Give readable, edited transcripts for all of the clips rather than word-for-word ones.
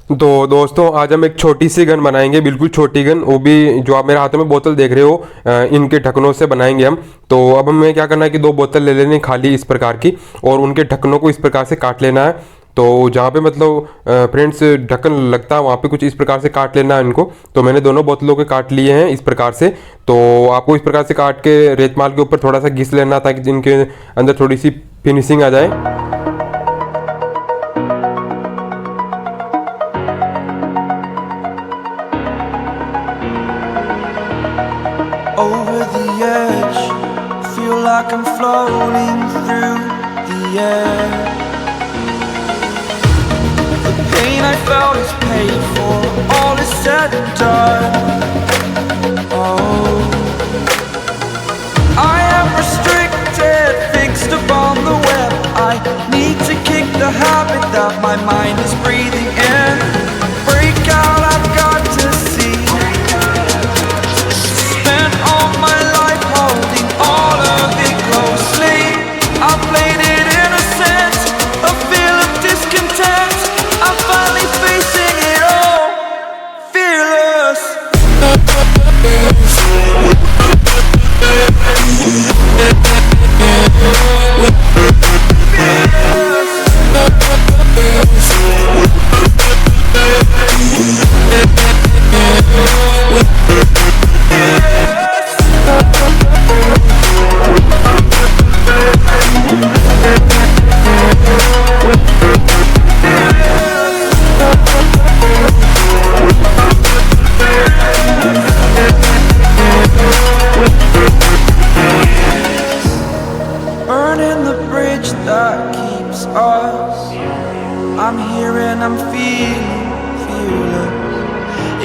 तो दोस्तों आज हम एक छोटी सी गन बनाएंगे, बिल्कुल छोटी गन, वो भी जो आप मेरे हाथों में बोतल देख रहे हो इनके ढक्कनों से बनाएंगे हम। तो अब हमें क्या करना है कि 2 बोतल ले लेनी खाली इस प्रकार की, और उनके ढक्कनों को इस प्रकार से काट लेना है। तो जहाँ पे मतलब फ्रेंड्स ढक्कन लगता है वहाँ पे कुछ इस प्रकार से काट लेना है इनको। तो मैंने दोनों बोतलों के काट लिए हैं इस प्रकार से। तो आपको इस प्रकार से काट के रेतमाल के ऊपर थोड़ा सा घिस लेना ताकि इनके अंदर थोड़ी सी फिनिशिंग आ जाए। Over the edge, feel like I'm floating through the air. The pain I felt is paid for, all is said and done. Oh, I am restricted, fixed upon the web. I need to kick the habit that my mind is breathing in. Break out, I've got to see. I'm here and I'm feeling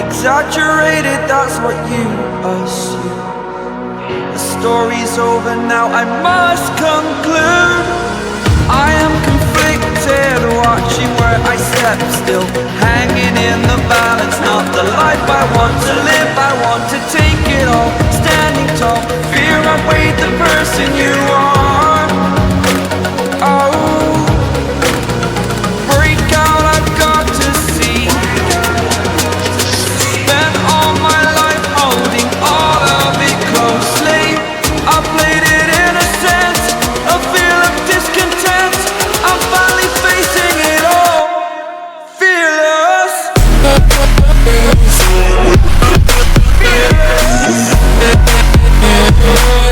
exaggerated, that's what you assume. The story's over now, I must conclude. I am conflicted, watching where I step still, hanging in the balance. Not the life I want to live, I want to take it all. Standing tall, fear I weighed the person you are. Oh, Yeah.